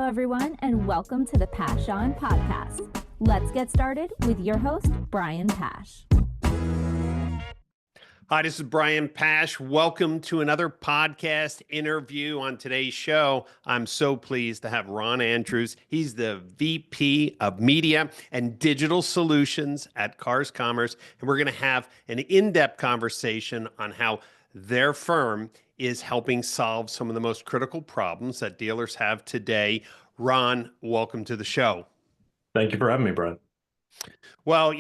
Hello, everyone, and welcome to the Pash On Podcast. Let's get started with your host, Brian Pash. Hi, this is Brian Pash. Welcome to another podcast interview. On today's show, I'm so pleased to have Ron Andrews. He's the VP of Media and Digital Solutions at Cars Commerce, and we're going to have an in-depth conversation on how their firm is helping solve some of the most critical problems that dealers have today. Ron, welcome to the show. Thank you for having me, Brian. Well,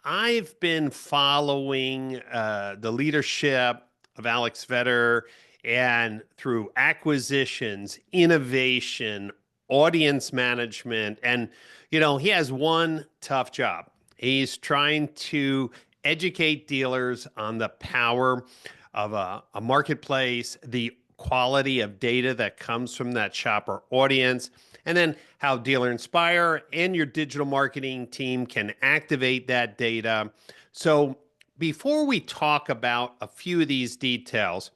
I've been following the leadership of Alex Vetter, and through acquisitions, innovation, audience management, and he has one tough job. He's trying to educate dealers on the power of a marketplace, the quality of data that comes from that shopper audience, and then how Dealer Inspire and your digital marketing team can activate that data. So before we talk about a few of these details,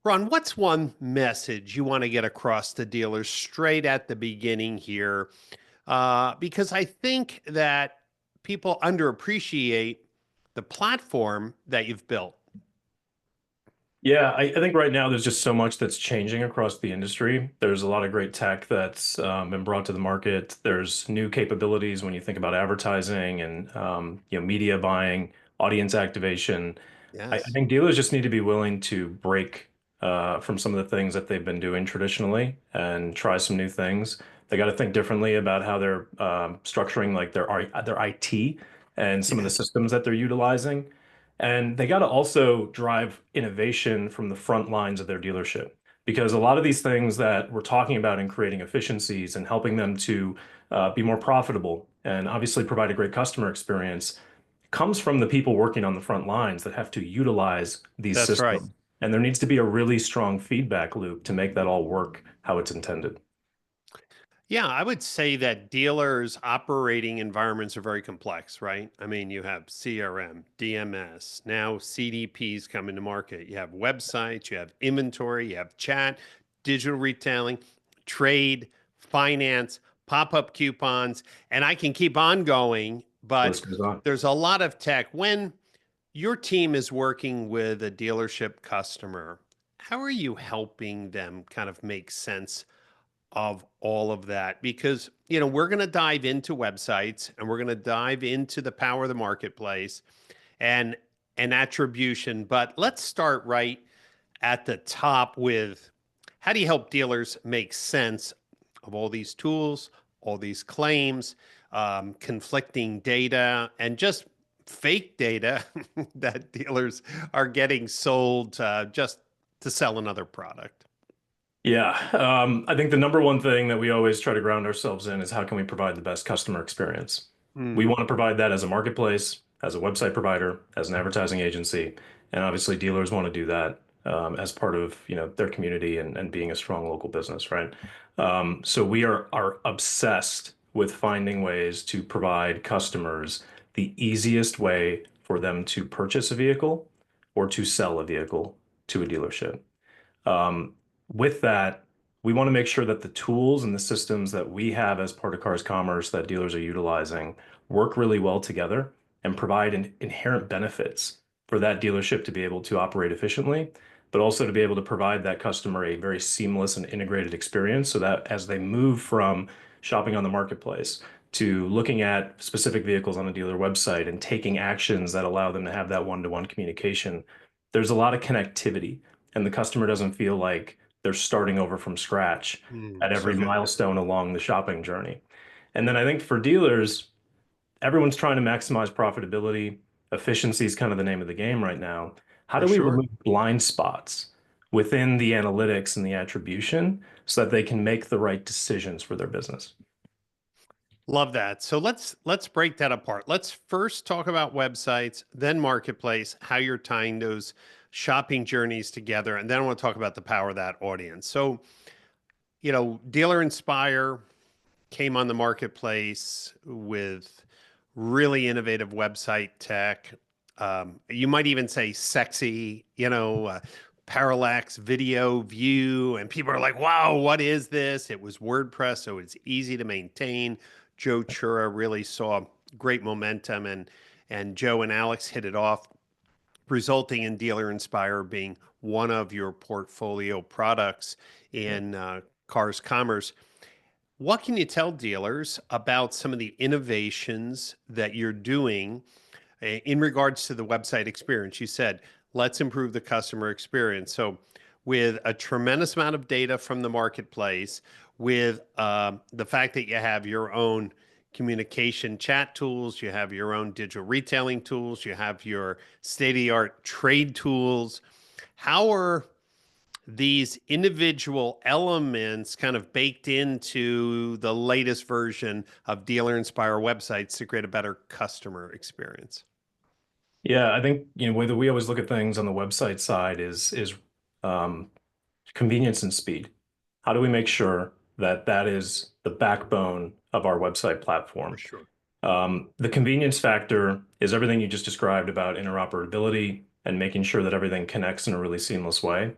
Ron, what's one message you want to get across to dealers straight at the beginning here? Because I think that people underappreciate the platform that you've built. Yeah, I think right now there's just so much that's changing across the industry. There's a lot of great tech that's been brought to the market. There's new capabilities when you think about advertising and media buying, audience activation. I Yes. think dealers just need to be willing to break from some of the things that they've been doing traditionally and try some new things. They got to think differently about how they're structuring like their IT and some of the systems that they're utilizing. And they got to also drive innovation from the front lines of their dealership, because a lot of these things that we're talking about in creating efficiencies and helping them to be more profitable and obviously provide a great customer experience comes from the people working on the front lines that have to utilize these That's systems. right. And there needs to be a really strong feedback loop to make that all work how it's intended. Yeah, I would say that dealers' operating environments are very complex, right? I mean, you have CRM, DMS, now CDPs coming to market. You have websites, you have inventory, you have chat, digital retailing, trade, finance, pop-up coupons, and I can keep on going, but List goes on. there's a lot of tech. When your team is working with a dealership customer, how are you helping them kind of make sense of all of that? Because we're going to dive into websites, and we're going to dive into the power of the marketplace and attribution, but let's start right at the top with, how do you help dealers make sense of all these tools, all these claims, conflicting data, and just fake data that dealers are getting sold just to sell another product? Yeah, I think the number one thing that we always try to ground ourselves in is how can we provide the best customer experience? We want to provide that as a marketplace, as a website provider, as an advertising agency, and obviously dealers want to do that as part of their community and being a strong local business, right? So we are obsessed with finding ways to provide customers the easiest way for them to purchase a vehicle or to sell a vehicle to a dealership. With that, we want to make sure that the tools and the systems that we have as part of Cars Commerce that dealers are utilizing work really well together and provide inherent benefits for that dealership to be able to operate efficiently, but also to be able to provide that customer a very seamless and integrated experience so that as they move from shopping on the marketplace to looking at specific vehicles on a dealer website and taking actions that allow them to have that one-to-one communication, there's a lot of connectivity, and the customer doesn't feel like they're starting over from scratch at So every good. milestone along the shopping journey. And then I think for dealers, everyone's trying to maximize profitability. Efficiency is kind of the name of the game right now. How For do we sure. remove blind spots within the analytics and the attribution so that they can make the right decisions for their business? Love that. So let's break that apart. Let's first talk about websites, then marketplace, how you're tying those shopping journeys together, and then I want to talk about the power of that audience. So, Dealer Inspire came on the marketplace with really innovative website tech. You might even say sexy, parallax video view, and people are like, wow, what is this? It was WordPress, so it's easy to maintain. Joe Chura really saw great momentum, and Joe and Alex hit it off, resulting in Dealer Inspire being one of your portfolio products in Cars Commerce. What can you tell dealers about some of the innovations that you're doing in regards to the website experience? You said, let's improve the customer experience. So, with a tremendous amount of data from the marketplace, with the fact that you have your own communication chat tools, you have your own digital retailing tools, you have your state of the art trade tools, how are these individual elements kind of baked into the latest version of Dealer Inspire websites to create a better customer experience? Yeah, I think, the way that we always look at things on the website side is um, convenience and speed. How do we make sure that that is the backbone of our website For platform? sure. The convenience factor is everything you just described about interoperability and making sure that everything connects in a really seamless way.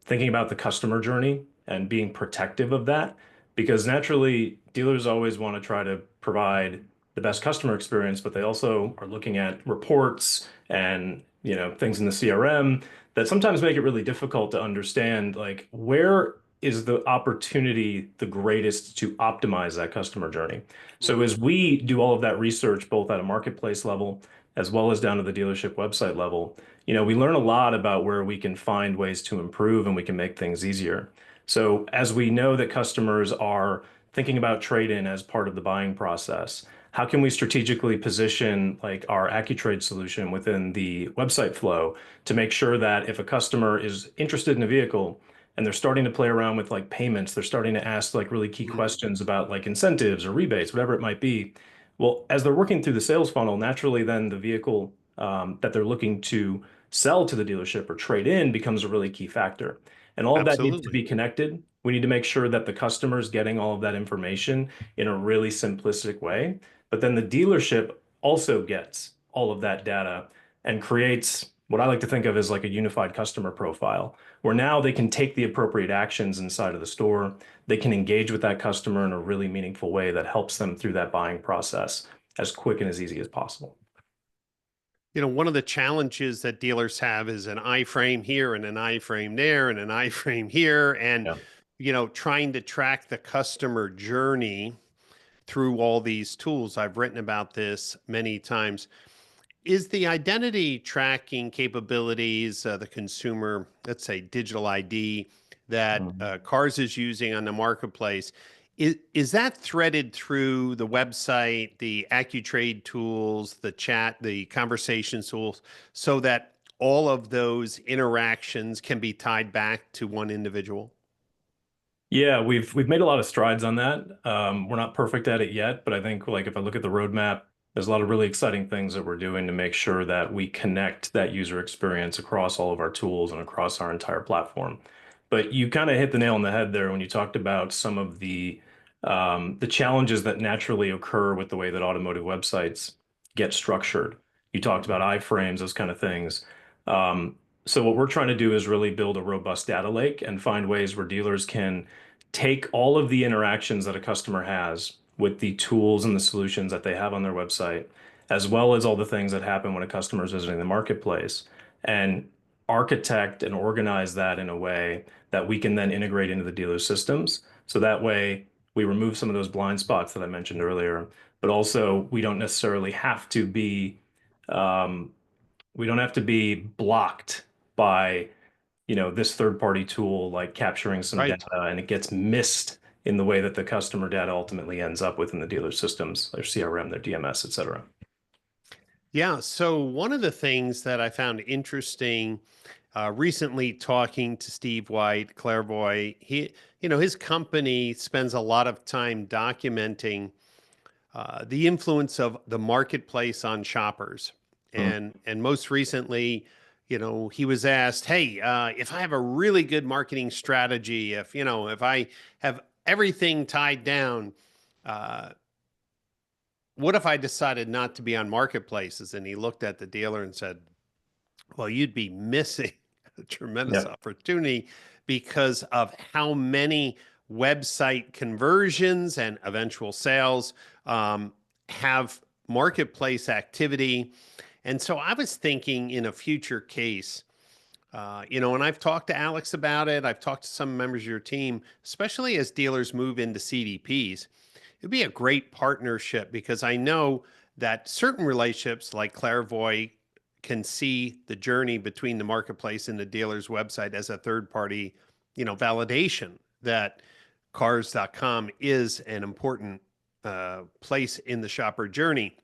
Thinking about the customer journey and being protective of that, because naturally dealers always want to try to provide the best customer experience, but they also are looking at reports and things in the CRM that sometimes make it really difficult to understand, like, where is the opportunity the greatest to optimize that customer journey. So Mhm. as we do all of that research, both at a marketplace level as well as down to the dealership website level, we learn a lot about where we can find ways to improve and we can make things easier. So as we know that customers are thinking about trade-in as part of the buying process, how can we strategically position like our AccuTrade solution within the website flow to make sure that if a customer is interested in a vehicle and they're starting to play around with like payments, they're starting to ask like really key Mhm. questions about like incentives or rebates, whatever it might be. Well, as they're working through the sales funnel, naturally, then the vehicle that they're looking to sell to the dealership or trade in becomes a really key factor. And all of that needs to Absolutely. be connected. We need to make sure that the customer is getting all of that information in a really simplistic way. But then the dealership also gets all of that data and creates what I like to think of as like a unified customer profile, where now they can take the appropriate actions inside of the store. They can engage with that customer in a really meaningful way that helps them through that buying process as quick and as easy as possible. One of the challenges that dealers have is an iframe here and an iframe there and an iframe here. And, Yeah. trying to track the customer journey through all these tools. I've written about this many times. Is the identity tracking capabilities, the consumer, let's say digital ID, that Mhm. Cars is using on the marketplace, is that threaded through the website, the AccuTrade tools, the chat, the conversation tools, so that all of those interactions can be tied back to one individual? Yeah, we've made a lot of strides on that. We're not perfect at it yet, but I think like if I look at the roadmap, there's a lot of really exciting things that we're doing to make sure that we connect that user experience across all of our tools and across our entire platform. But you kind of hit the nail on the head there when you talked about some of the challenges that naturally occur with the way that automotive websites get structured. You talked about iframes, those kind of things. Um, so what we're trying to do is really build a robust data lake and find ways where dealers can take all of the interactions that a customer has with the tools and the solutions that they have on their website, as well as all the things that happen when a customer is visiting the marketplace, and architect and organize that in a way that we can then integrate into the dealer systems. So that way we remove some of those blind spots that I mentioned earlier, but also um, we don't have to be blocked by this third party tool like capturing some Right. data and it gets missed in the way that the customer data ultimately ends up within the dealer systems, their CRM, their DMS, et cetera. Yeah. So one of the things that I found interesting recently talking to Steve White, Clairvoy, his company spends a lot of time documenting the influence of the marketplace on shoppers. Mm. And most recently, he was asked, "Hey, if I have a really good marketing strategy, if I have everything tied down, uh, what if I decided not to be on marketplaces?" And he looked at the dealer and said, "Well, you'd be missing a tremendous Yeah. opportunity because of how many website conversions and eventual sales have marketplace activity. And so I was thinking in a future case, and I've talked to Alex about it. I've talked to some members of your team, especially as dealers move into CDPs. It'd be a great partnership because I know that certain relationships like Clairvoy can see the journey between the marketplace and the dealer's website as a third party, validation that cars.com is an important place in the shopper journey.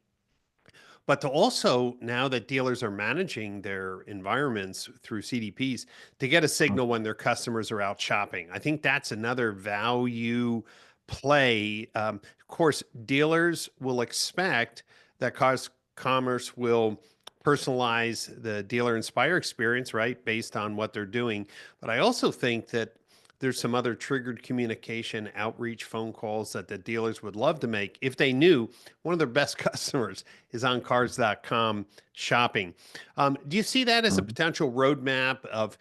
But to also, now that dealers are managing their environments through CDPs, to get a signal when their customers are out shopping. I think that's another value play. Of course, dealers will expect that Cars Commerce will personalize the dealer Inspire experience, right, based on what they're doing. But I also think that there's some other triggered communication, outreach phone calls that the dealers would love to make if they knew one of their best customers is on cars.com shopping. Do you see that as a potential roadmap of,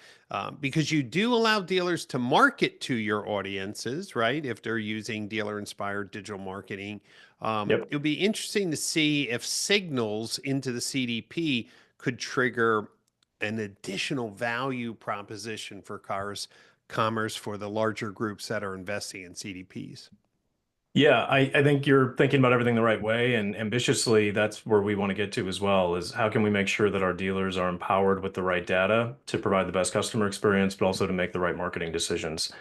because you do allow dealers to market to your audiences, right? If they're using dealer inspired digital marketing, Yep. it would be interesting to see if signals into the CDP could trigger an additional value proposition for cars commerce for the larger groups that are investing in CDPs. Yeah, I think you're thinking about everything the right way, and ambitiously, that's where we want to get to as well, is how can we make sure that our dealers are empowered with the right data to provide the best customer experience, but also to make the right marketing decisions.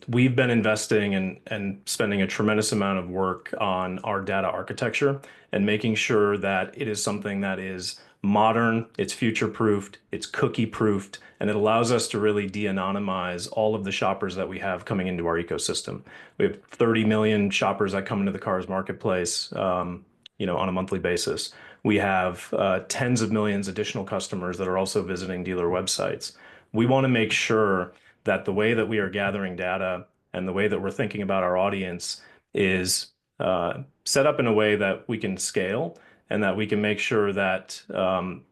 We've been investing and spending a tremendous amount of work on our data architecture and making sure that it is something that is modern, it's future-proofed, it's cookie-proofed, and it allows us to really de-anonymize all of the shoppers that we have coming into our ecosystem. We have 30 million shoppers that come into the cars marketplace, on a monthly basis. We have tens of millions additional customers that are also visiting dealer websites. We want to make sure that the way that we are gathering data and the way that we're thinking about our audience is set up in a way that we can scale and that we can make sure that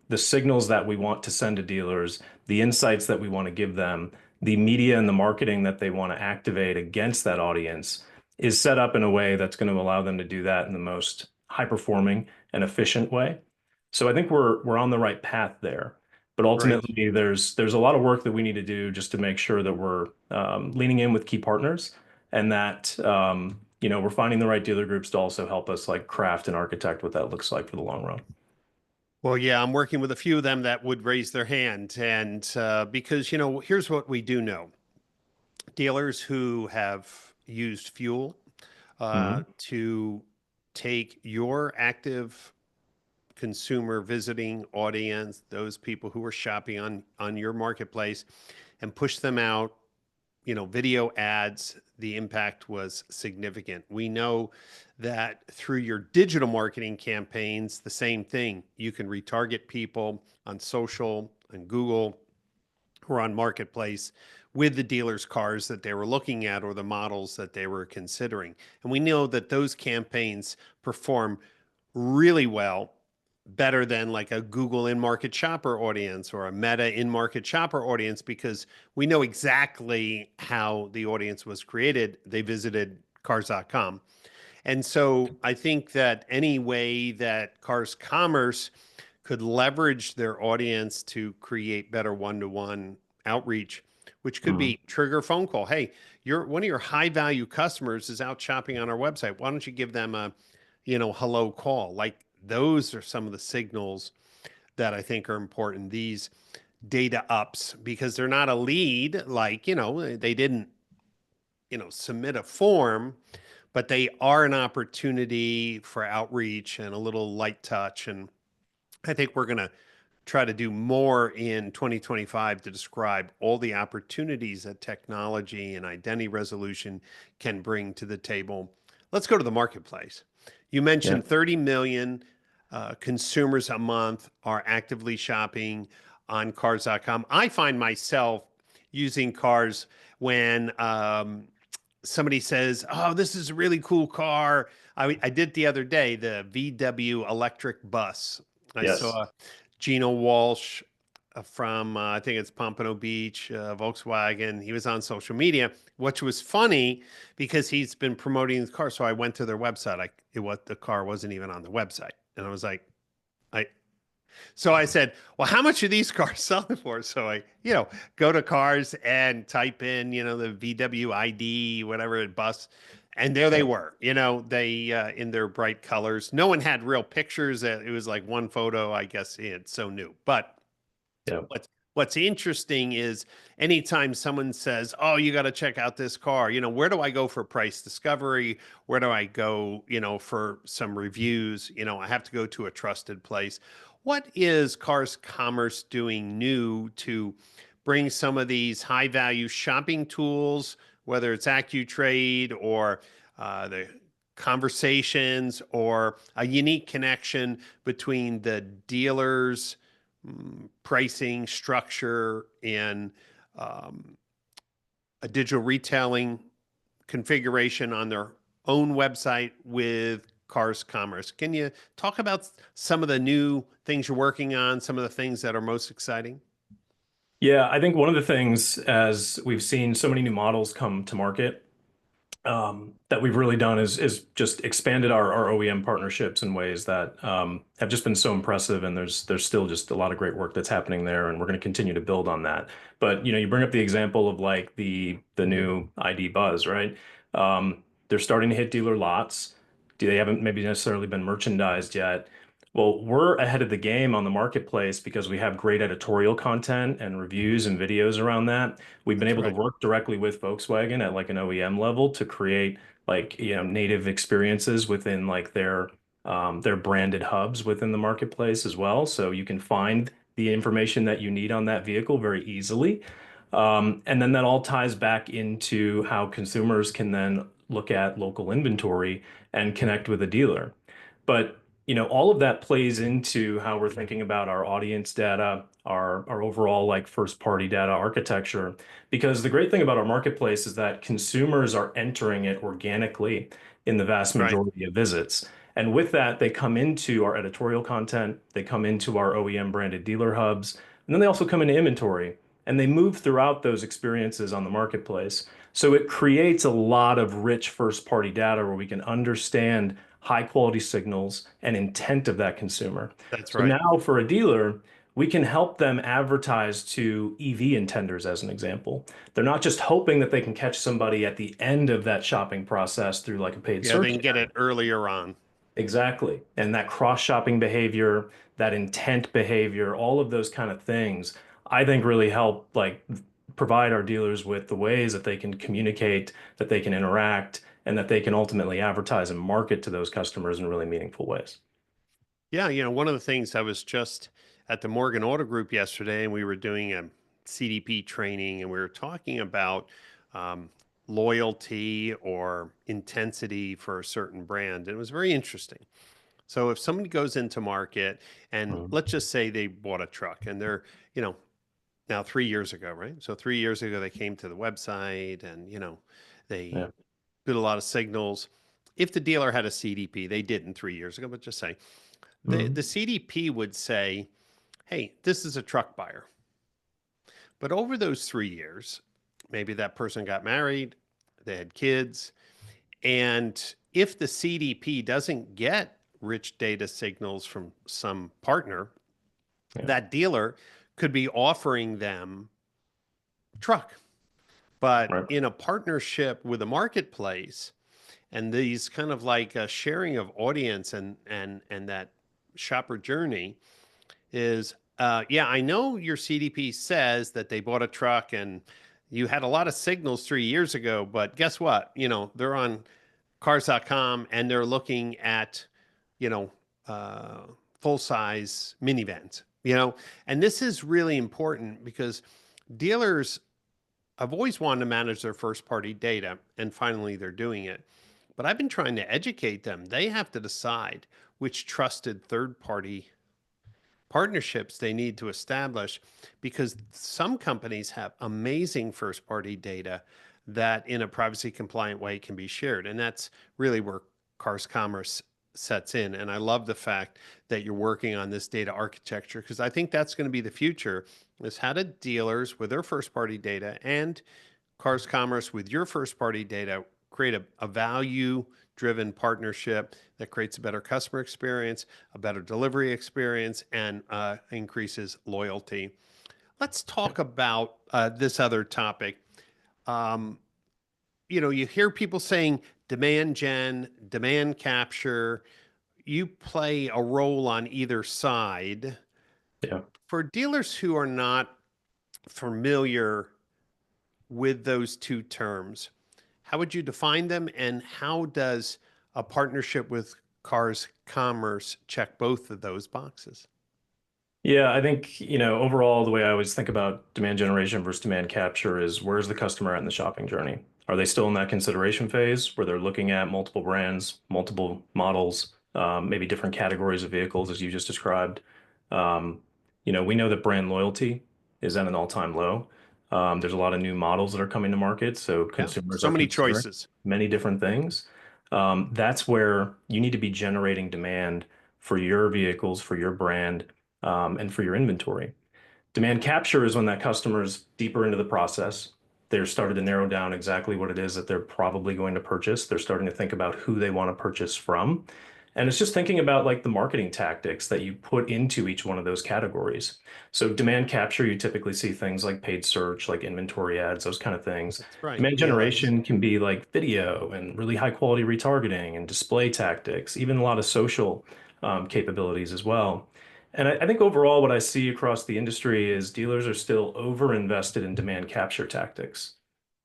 the signals that we want to send to dealers, the insights that we want to give them, the media and the marketing that they want to activate against that audience is set up in a way that's going to allow them to do that in the most high-performing and efficient way. So I think we're on the right path there. But Right. ultimately, there's a lot of work that we need to do just to make sure that we're leaning in with key partners and that we're finding the right dealer groups to also help us like craft and architect what that looks like for the long run. Well, yeah, I'm working with a few of them that would raise their hand. And because, here's what we do know. Dealers who have used fuel Mhm. to take your active consumer visiting audience, those people who are shopping on your marketplace, and push them out, video ads, the impact was significant. We know that through your digital marketing campaigns, the same thing. You can retarget people on social and Google or on marketplace with the dealer's cars that they were looking at or the models that they were considering. And we know that those campaigns perform really well, better than like a Google in-market shopper audience or a Meta in-market shopper audience, because we know exactly how the audience was created. They visited cars.com. And so I think that any way that Cars Commerce could leverage their audience to create better one-to-one outreach, which could Mhm. be trigger phone call. Hey, one of your high value customers is out shopping on our website. Why don't you give them a, hello call? Like those are some of the signals that I think are important. These data ups, because they're not a lead, like, they didn't, submit a form, but they are an opportunity for outreach and a little light touch. And I think we're going to try to do more in 2025 to describe all the opportunities that technology and identity resolution can bring to the table. Let's go to the marketplace. You Yeah. mentioned 30 million consumers a month are actively shopping on cars.com. I find myself using cars when somebody says, "Oh, this is a really cool car." I did the other day, the VW electric bus. I Yes. saw Gina Walsh from I think it's Pompano Beach, Volkswagen. He was on social media, which was funny because he's been promoting the car. So I went to their website. The car wasn't even on the website, and I was like, I. So I said, well, how much are these cars selling for? So I, go to cars and type in, the VW ID, whatever bus. And there they Yeah. were, they in their bright colors. No one had real pictures. It was like one photo, I guess it's so new. But Yeah. what's interesting is anytime someone says, "Oh, you got to check out this car," where do I go for price discovery? Where do I go, for some reviews? I have to go to a trusted place. What is Cars Commerce doing new to bring some of these high value shopping tools, whether it's AccuTrade or the conversations or a unique connection between the dealers? Pricing structure and um, a digital retailing configuration on their own website with Cars Commerce. Can you talk about some of the new things you're working on, some of the things that are most exciting? Yeah, I think one of the things, as we've seen so many new models come to market, that we've really done is just expanded our OEM partnerships in ways that have just been so impressive, and there's still just a lot of great work that's happening there, and we're going to continue to build on that. But you bring up the example of like the new ID Buzz, right? They're starting to hit dealer lots. They haven't maybe necessarily been merchandised yet. Well, we're ahead of the game on the marketplace because we have great editorial content and reviews and videos around that. We've been That's able to right. work directly with Volkswagen at like an OEM level to create like, native experiences within like their branded hubs within the marketplace as well. So you can find the information that you need on that vehicle very easily. And then that all ties back into how consumers can then look at local inventory and connect with a dealer. But all of that plays into how we're thinking about our audience data, our overall like first party data architecture. Because the great thing about our marketplace is that consumers are entering it organically in the vast That's right. majority of visits. And with that, they come into our editorial content, they come into our OEM branded dealer hubs, and then they also come into inventory and they move throughout those experiences on the marketplace. So it creates a lot of rich first party data where we can understand high quality signals and intent of that consumer. That's So right. now for a dealer, we can help them advertise to EV intenders as an example. They're not just hoping that they can catch somebody at the end of that shopping process through like a paid Yeah, they search can get ad. it earlier on. Exactly. And that cross-shopping behavior, that intent behavior, all of those kind of things, I think really help like provide our dealers with the ways that they can communicate, that they can interact, and that they can ultimately advertise and market to those customers in really meaningful ways. Yeah, one of the things I was just at the Morgan Auto Group yesterday, and we were doing a CDP training, and we were talking about um, loyalty or intensity for a certain brand. And it was very interesting. So if somebody goes into market, and Mhm. let's just say they bought a truck, and they're, now 3 years ago, right? So 3 years ago, they came to the website, and they Yeah. did a lot of signals. If the dealer had a CDP, they didn't 3 years ago, but just say the Mhm. CDP would say, hey, this is a truck buyer. But over those 3 years, maybe that person got married, they had kids. And if the CDP doesn't get rich data signals from some partner, Yeah. that dealer could be offering them truck. But Right. in a partnership with a marketplace and these kind of like a sharing of audience and that shopper journey, is yeah, I know your CDP says that they bought a truck and you had a lot of signals 3 years ago, but guess what? They're on cars.com and they're looking at, you know, uh, full size minivans, and this is really important because dealers have always wanted to manage their first party data and finally they're doing it. But I've been trying to educate them. They have to decide which trusted third party partnerships they need to establish because some companies have amazing first party data that in a privacy compliant way can be shared. And that's really where Cars Commerce sets in. And I love the fact that you're working on this data architecture, because I think that's going to be the future, is how do dealers with their first party data and Cars Commerce with your first party data create a value driven partnership that creates a better customer experience, a better delivery experience, and increases loyalty. Let's talk about this other topic. Um, you hear people saying demand gen, demand capture. You play a role on either side. Yeah. For dealers who are not familiar with those two terms, how would you define them, and how does a partnership with Cars Commerce check both of those boxes? Yeah, I think, overall, the way I always think about demand generation versus demand capture is where's the customer at in the shopping journey? Are they still in that consideration phase where they're looking at multiple brands, multiple models, maybe different categories of vehicles, as you just described? Um, we know that brand loyalty is at an all-time low. There's a lot of new models that are coming to market, so Yeah, consumers so are many considering choices. many different things. That's where you need to be generating demand for your vehicles, for your brand, and for your inventory. Demand capture is when that customer's deeper into the process. They're starting to narrow down exactly what it is that they're probably going to purchase. They're starting to think about who they want to purchase from. And it's just thinking about like the marketing tactics that you put into each one of those categories. So demand capture, you typically see things like paid search, like inventory ads, those kind of things. That's right. Demand PLAs. generation can be like video and really high quality retargeting and display tactics, even a lot of social capabilities as well. And I think overall, what I see across the industry is dealers are still over invested in demand capture tactics.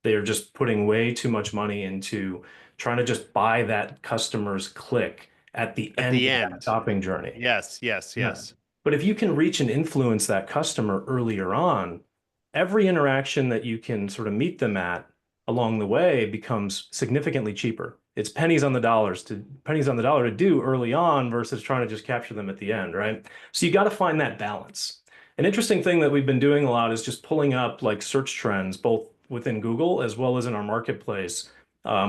They are just putting way too much money into trying to just buy that customer's click at the At end the of that end. shopping journey. Yes, yes, Yeah. yes. But if you can reach and influence that customer earlier on, every interaction that you can sort of meet them at along the way becomes significantly cheaper. It's pennies on the dollar to do early on versus trying to just capture them at the end, right? So you got to find that balance. An interesting thing that we've been doing a lot is just pulling up like search trends, both within Google as well as in our marketplace,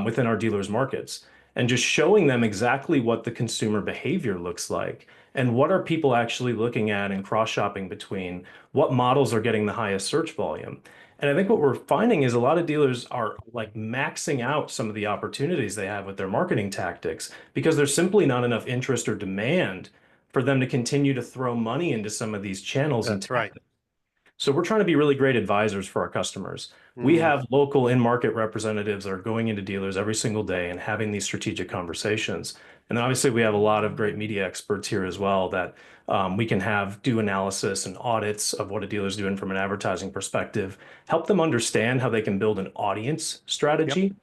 within our dealers' markets, and just showing them exactly what the consumer behavior looks like and what are people actually looking at and cross-shopping between, what models are getting the highest search volume. And I think what we're finding is a lot of dealers are like maxing out some of the opportunities they have with their marketing tactics because there's simply not enough interest or demand for them to continue to throw money into some of these channels and That's right. tactics. So we're trying to be really great advisors for our customers. We Mm, have local in-market representatives that are going into dealers every single day and having these strategic conversations. And then obviously we have a lot of great media experts here as well that we can have do analysis and audits of what a dealer's doing from an advertising perspective, help them understand how they can build an audience yep. strategy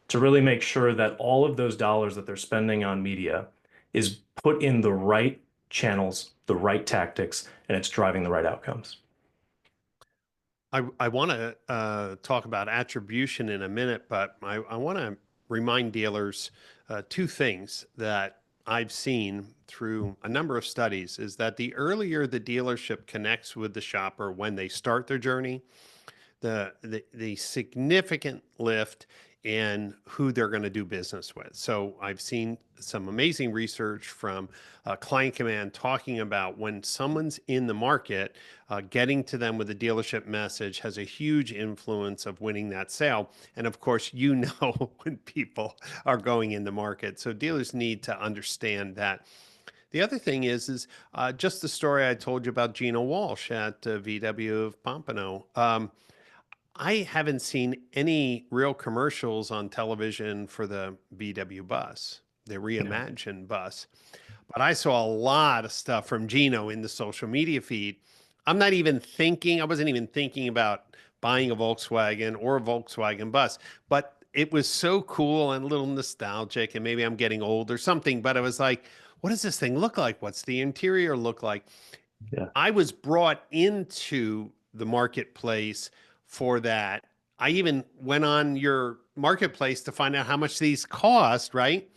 to really make sure that all of those dollars that they're spending on media is put in the right channels, the right tactics, and it's driving the right outcomes. I want to talk about attribution in a minute, but I want to remind dealers two things that I've seen through a number of studies is that the earlier the dealership connects with the shopper when they start their journey, the significant lift in who they're going to do business with. So I've seen some amazing research from Client Command talking about when someone's in the market, getting to them with a dealership message has a huge influence of winning that sale. And of course, you know when people are going in the market. So dealers need to understand that. The other thing is just the story I told you about Gina Walsh at VW of Pompano. I haven't seen any real commercials on television for the VW bus, the Yeah. reimagined bus, but I saw a lot of stuff from Gino in the social media feed. I wasn't even thinking about buying a Volkswagen or a Volkswagen bus, but it was so cool and a little nostalgic, and maybe I'm getting old or something, but I was like, what does this thing look like? What's the interior look like? Yeah. I was brought into the marketplace for that. I even went on your marketplace to find out how much these cost, right?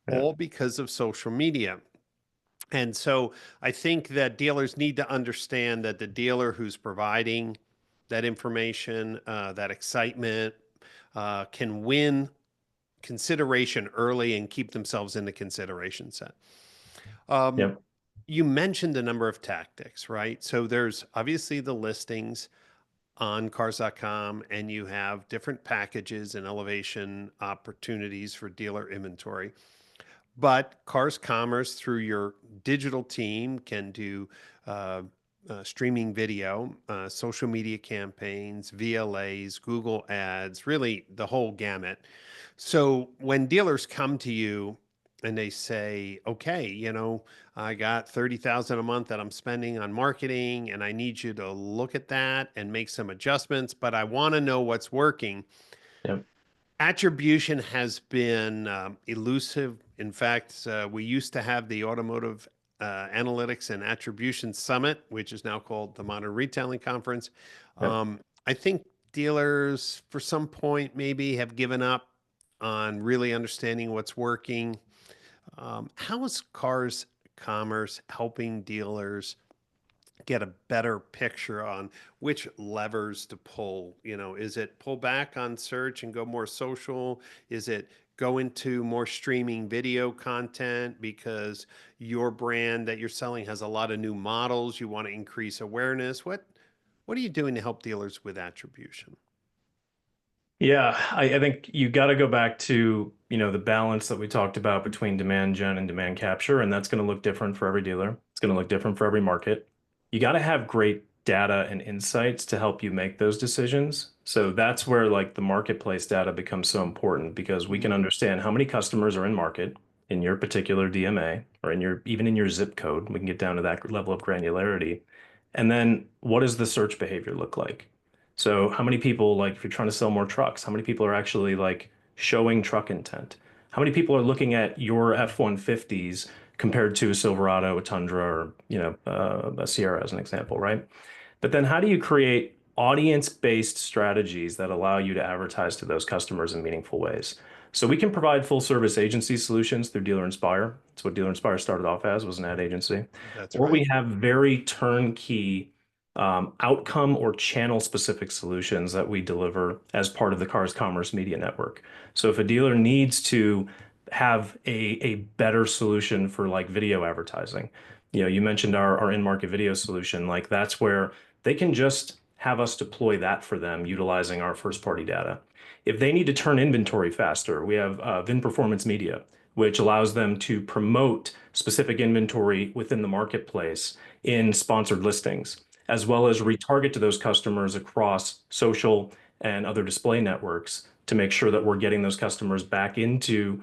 Yeah. All because of social media. And so I think that dealers need to understand that the dealer who's providing that information, that excitement, can win consideration early and keep themselves in the consideration set. Um, Yep. you mentioned a number of tactics, right? So there's obviously the listings on cars.com, and you have different packages and elevation opportunities for dealer inventory. But Cars Commerce, through your digital team, can do uh, streaming video, social media campaigns, VLAs, Google Ads, really the whole gamut. So when dealers come to you and they say, okay, I got 30,000 a month that I'm spending on marketing, and I need you to look at that and make some adjustments, but I want to know what's working. Yep. Attribution has been elusive. In fact, we used to have the Automotive Analytics and Attribution Summit, which is now called the Modern Retailing Conference. Yep. I think dealers, for some point, maybe have given up on really understanding what's working. How is Cars Commerce helping dealers get a better picture on which levers to pull? Is it pull back on search and go more social? Is it go into more streaming video content because your brand that you're selling has a lot of new models? You want to increase awareness. What are you doing to help dealers with attribution? Yeah, I think you got to go back to, the balance that we talked about between demand gen and demand capture, and that's going to look different for every dealer. It's going to look different for every market. You got to have great data and insights to help you make those decisions. So that's where like the marketplace data becomes so important because we can understand how many customers are in market in your particular DMA or even in your zip code. We can get down to that level of granularity. And then what does the search behavior look like? So how many people, like if you're trying to sell more trucks, how many people are actually like showing truck intent? How many people are looking at your F-150s compared to a Silverado, a Tundra, or a Sierra as an example, right? But then how do you create audience-based strategies that allow you to advertise to those customers in meaningful ways? So we can provide full service agency solutions through Dealer Inspire. That's what Dealer Inspire started off as, was an ad agency. That's Or right. we have very turnkey outcome or channel specific solutions that we deliver as part of the Cars Commerce Media Network. So if a dealer needs to have a better solution for like video advertising, you mentioned our in-market video solution, like that's where they can just have us deploy that for them utilizing our first party data. If they need to turn inventory faster, we have VIN Performance Media, which allows them to promote specific inventory within the marketplace in sponsored listings, as well as retarget to those customers across social and other display networks to make sure that we're getting those customers back into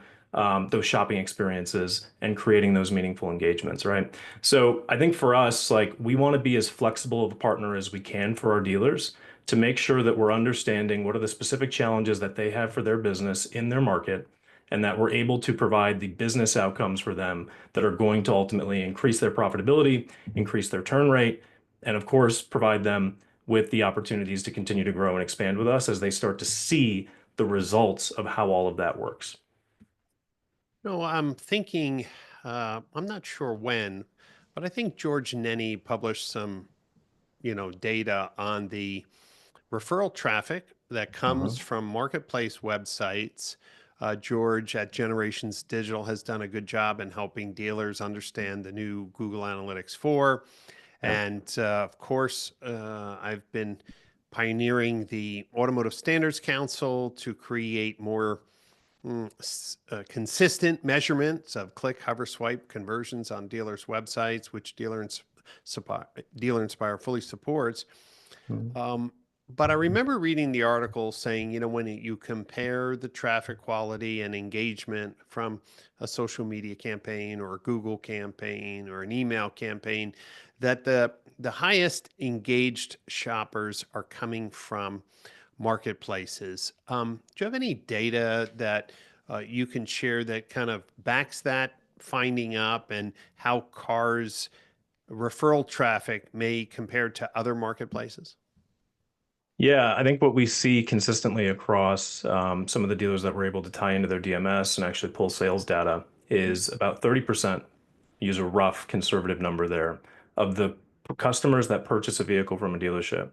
those shopping experiences and creating those meaningful engagements, right? So I think for us, like we want to be as flexible of a partner as we can for our dealers to make sure that we're understanding what are the specific challenges that they have for their business in their market, and that we're able to provide the business outcomes for them that are going to ultimately increase their profitability, increase their turn rate, and of course, provide them with the opportunities to continue to grow and expand with us as they start to see the results of how all of that works. No, I'm thinking, I'm not sure when, but I think George Nenny published some, data on the referral traffic that comes Mhm. from marketplace websites. George at Generations Digital has done a good job in helping dealers understand the new Google Analytics 4. Yep. And of course, I've been pioneering the Automotive Standards Council to create more consistent measurements of click, hover, swipe conversions on dealers' websites, which Dealer Inspire fully supports. Mhm. But I remember reading the article saying, when you compare the traffic quality and engagement from a social media campaign or a Google campaign or an email campaign, that the highest engaged shoppers are coming from marketplaces. Do you have any data that you can share that kind of backs that finding up, and how cars referral traffic may compare to other marketplaces? Yeah, I think what we see consistently across some of the dealers that we're able to tie into their DMS and actually pull sales data is about 30%, use a rough conservative number there, of the customers that purchase a vehicle from a dealership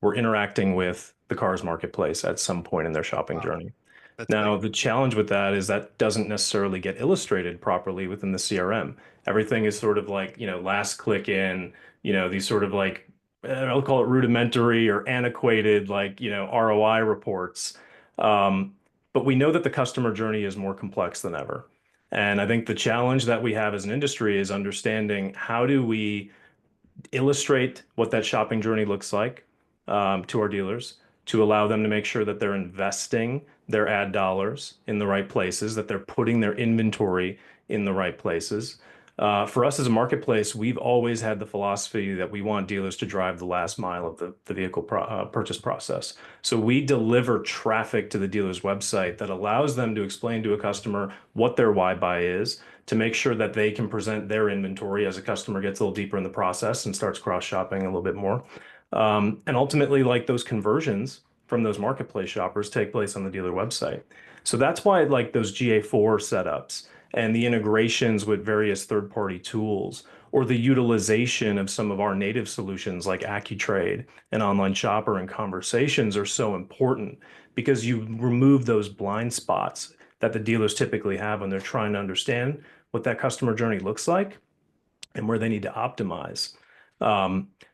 were interacting with the cars marketplace at some point in their shopping Wow. journey. That's big. Now, the challenge with that is that doesn't necessarily get illustrated properly within the CRM. Everything is sort of like, last click in, these sort of like, I'll call it rudimentary or antiquated, like, ROI reports. Um, but we know that the customer journey is more complex than ever. And I think the challenge that we have as an industry is understanding how do we illustrate what that shopping journey looks like to our dealers to allow them to make sure that they're investing their ad dollars in the right places, that they're putting their inventory in the right places. For us as a marketplace, we've always had the philosophy that we want dealers to drive the last mile of the vehicle purchase process. So we deliver traffic to the dealer's website that allows them to explain to a customer what their why buy is, to make sure that they can present their inventory as a customer gets a little deeper in the process and starts cross-shopping a little bit more. And ultimately, like those conversions from those marketplace shoppers take place on the dealer website. So that's why like those GA4 setups and the integrations with various third-party tools or the utilization of some of our native solutions like AccuTrade and Online Shopper and Conversations are so important because you remove those blind spots that the dealers typically have when they're trying to understand what that customer journey looks like and where they need to optimize.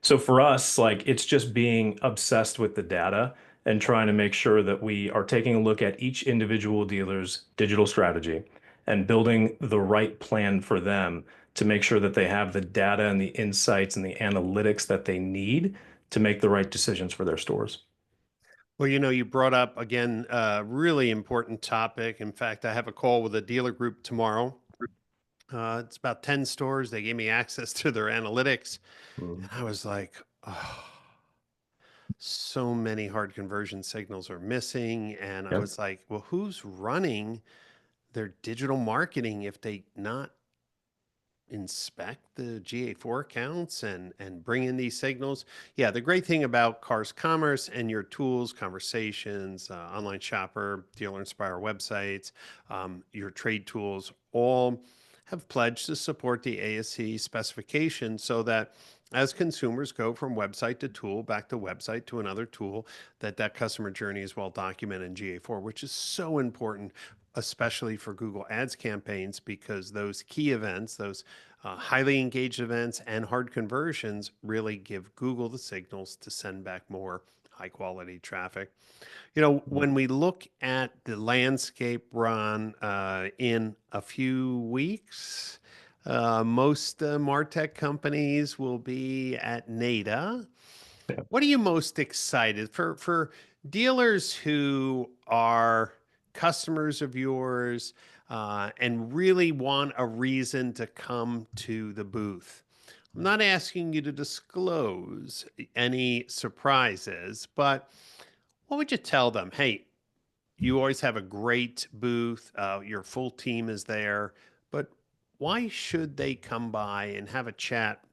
So for us, like it's just being obsessed with the data and trying to make sure that we are taking a look at each individual dealer's digital strategy and building the right plan for them to make sure that they have the data and the insights and the analytics that they need to make the right decisions for their stores. Well, you brought up again a really important topic. In fact, I have a call with a dealer group tomorrow. It's about 10 stores. They gave me access to their analytics. And Mm. I was like, oh, so many hard conversion signals are missing. And I Yep. was like, well, who's running their digital marketing if they not inspect the GA4 accounts and bring in these signals? Yeah, the great thing about Cars Commerce and your tools, Conversations, Online Shopper, Dealer Inspire websites, your trade tools, all have pledged to support the ASC specification so that as consumers go from website to tool, back to website to another tool, that customer journey is well documented in GA4, which is so important, especially for Google Ads campaigns, because those key events, those highly engaged events and hard conversions really give Google the signals to send back more high quality traffic. When we look at the landscape, Ron, in a few weeks, most MarTech companies will be at NADA. Yeah. What are you most excited for dealers who are customers of yours and really want a reason to come to the booth? I'm not asking you to disclose any surprises, but what would you tell them? Hey, you always have a great booth. Your full team is there, but why should they come by and have a chat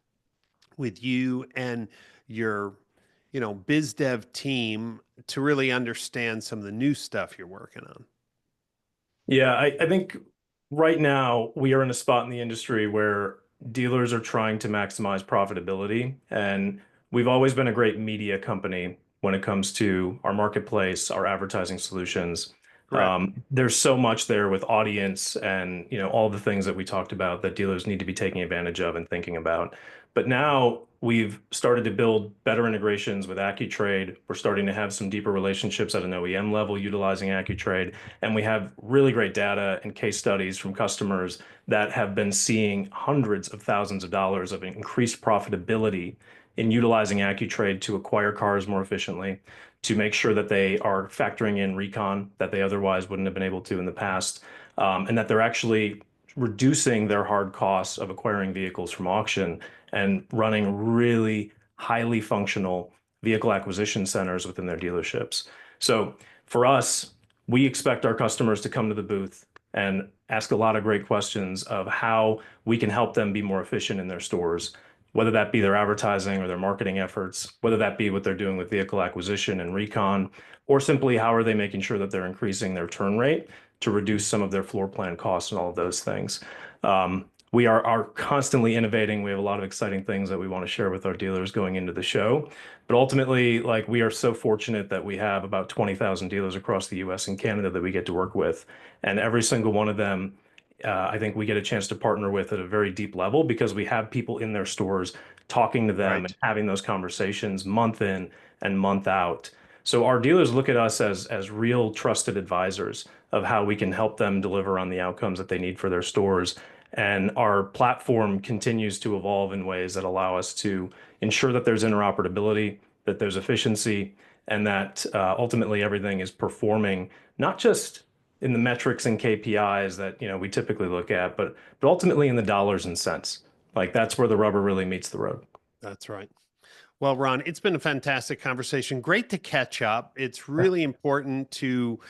with you and your, biz dev team to really understand some of the new stuff you're working on? Yeah, I think right now we are in a spot in the industry where dealers are trying to maximize profitability. And we've always been a great media company when it comes to our marketplace, our advertising solutions. Correct. There's so much there with audience and all the things that we talked about that dealers need to be taking advantage of and thinking about. But now we've started to build better integrations with AccuTrade. We're starting to have some deeper relationships at an OEM level utilizing AccuTrade. And we have really great data and case studies from customers that have been seeing hundreds of thousands of dollars of increased profitability in utilizing AccuTrade to acquire cars more efficiently, to make sure that they are factoring in recon that they otherwise wouldn't have been able to in the past, and that they're actually reducing their hard costs of acquiring vehicles from auction and running really highly functional vehicle acquisition centers within their dealerships. So for us, we expect our customers to come to the booth and ask a lot of great questions of how we can help them be more efficient in their stores, whether that be their advertising or their marketing efforts, whether that be what they're doing with vehicle acquisition and recon, or simply how are they making sure that they're increasing their turn rate to reduce some of their floor plan costs and all of those things. we are constantly innovating. We have a lot of exciting things that we want to share with our dealers going into the show. But ultimately, like, we are so fortunate that we have about 20,000 dealers across the US and Canada that we get to work with. And every single one of them, I think we get a chance to partner with at a very deep level because we have people in their stores talking to them and having those conversations month in and month out. So our dealers look at us as real trusted advisors of how we can help them deliver on the outcomes that they need for their stores. And our platform continues to evolve in ways that allow us to ensure that there's interoperability, that there's efficiency, and that ultimately everything is performing not just in the metrics and KPIs that we typically look at, but ultimately in the dollars and cents. Like, that's where the rubber really meets the road. That's right. Well, Ron, it's been a fantastic conversation. Great to catch up. It's really important to,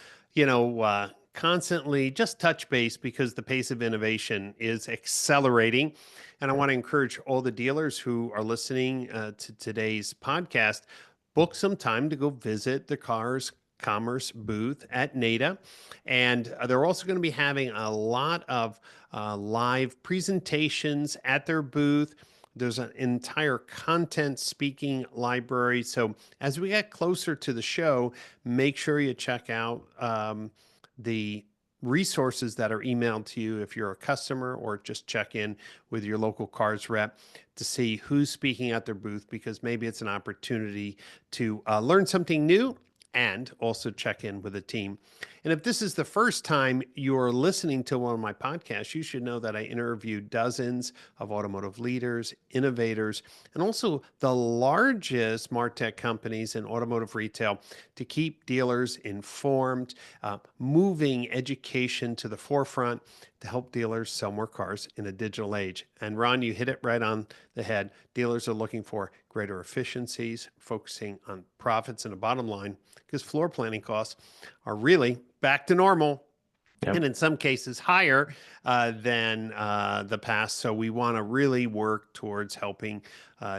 constantly just touch base because the pace of innovation is accelerating. And I want to encourage all the dealers who are listening to today's podcast, book some time to go visit the Cars Commerce booth at NADA. And they're also going to be having a lot of live presentations at their booth. There's an entire content speaking library. So as we get closer to the show, make sure you check out the resources that are emailed to you if you're a customer, or just check in with your local Cars rep to see who's speaking at their booth, because maybe it's an opportunity to learn something new and also check in with the team. And if this is the first time you're listening to one of my podcasts, you should know that I interview dozens of automotive leaders, innovators, and also the largest MarTech companies in automotive retail to keep dealers informed, moving education to the forefront to help dealers sell more cars in a digital age. And Ron, you hit it right on the head. Dealers are looking for greater efficiencies, focusing on profits and a bottom line, because floor planning costs are really back to normal. Yep. And in some cases higher than the past. So we want to really work towards helping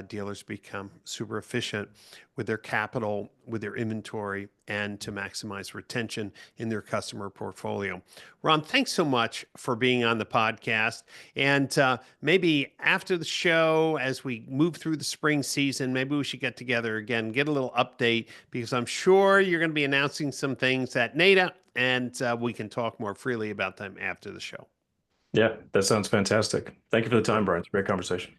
dealers become super efficient with their capital, with their inventory, and to maximize retention in their customer portfolio. Ron, thanks so much for being on the podcast. And maybe after the show, as we move through the spring season, maybe we should get together again, get a little update, because I'm sure you're going to be announcing some things at NADA, and we can talk more freely about them after the show. Yeah, that sounds fantastic. Thank you for the time, Brian. It's a great conversation.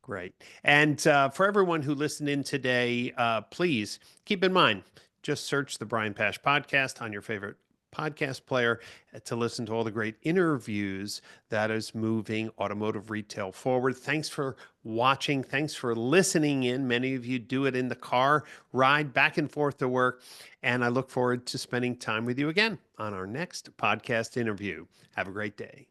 Great. And for everyone who listened in today, please keep in mind, just search the Brian Pash Podcast on your favorite podcast player to listen to all the great interviews that is moving automotive retail forward. Thanks for watching. Thanks for listening in. Many of you do it in the car, ride back and forth to work. And I look forward to spending time with you again on our next podcast interview. Have a great day.